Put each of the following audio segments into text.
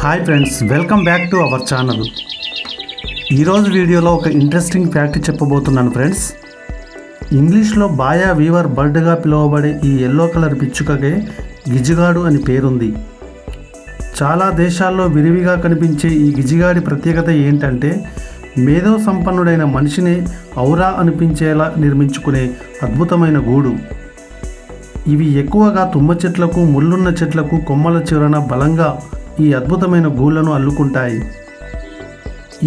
Hi friends, welcome back to our channel. ఈరోజు వీడియోలో ఒక ఇంట్రెస్టింగ్ ఫ్యాక్ట్ చెప్పబోతున్నాను ఫ్రెండ్స్. ఇంగ్లీష్లో బాయా వీవర్ బర్డ్గా పిలువబడే ఈ ఎల్లో కలర్ పిచ్చుకకే గిజిగాడు అని పేరుంది. చాలా దేశాల్లో విరివిగా కనిపించే ఈ గిజిగాడి ప్రత్యేకత ఏంటంటే మేధో సంపన్నుడైన మనిషిని ఔరా అనిపించేలా నిర్మించుకునే అద్భుతమైన గూడు. ఇవి ఎక్కువగా తుమ్మ చెట్లకు, ముళ్ళున్న చెట్లకు కొమ్మల చివరన బలంగా ఈ అద్భుతమైన గూళ్ళను అల్లుకుంటాయి.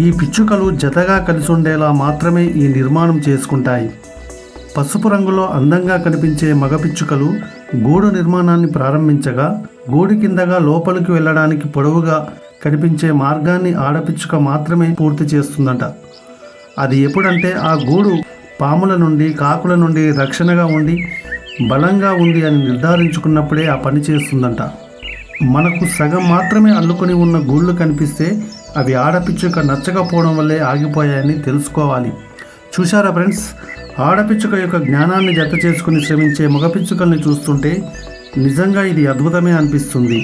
ఈ పిచ్చుకలు జతగా కలిసి ఉండేలా మాత్రమే ఈ నిర్మాణం చేసుకుంటాయి. పసుపు రంగులో అందంగా కనిపించే మగ పిచ్చుకలు గూడు నిర్మాణాన్ని ప్రారంభించగా, గూడు కిందగా లోపలికి వెళ్ళడానికి పొడవుగా కనిపించే మార్గాన్ని ఆడపిచ్చుక మాత్రమే పూర్తి చేస్తుందట. అది ఎప్పుడంటే ఆ గూడు పాముల నుండి, కాకుల నుండి రక్షణగా ఉండి బలంగా ఉంది అని నిర్ధారించుకున్నప్పుడే ఆ పని చేస్తుందంట. మనకు సగం మాత్రమే అల్లుకొని ఉన్న గూళ్ళు కనిపిస్తే అవి ఆడపిచ్చుక నచ్చకపోవడం వల్లే ఆగిపోయాయని తెలుసుకోవాలి. చూశారా ఫ్రెండ్స్, ఆడపిచ్చుక యొక్క జ్ఞానాన్ని జత చేసుకుని శ్రమించే మగపిచ్చుకల్ని చూస్తుంటే నిజంగా ఇది అద్భుతమే అనిపిస్తుంది.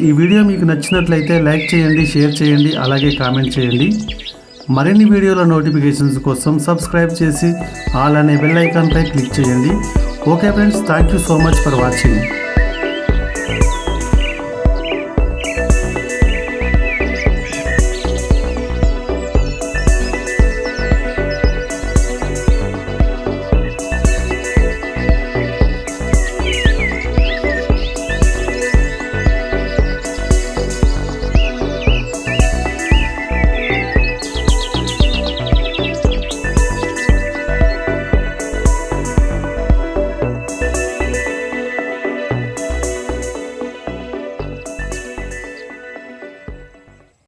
ఈ వీడియో మీకు నచ్చినట్లయితే లైక్ చేయండి, షేర్ చేయండి, అలాగే కామెంట్ చేయండి. మరిన్ని వీడియోల నోటిఫికేషన్స్ కోసం సబ్స్క్రైబ్ చేసి ఆల్ అనే బెల్ ఐకాన్పై క్లిక్ చేయండి. Okay friends, thank you so much for watching.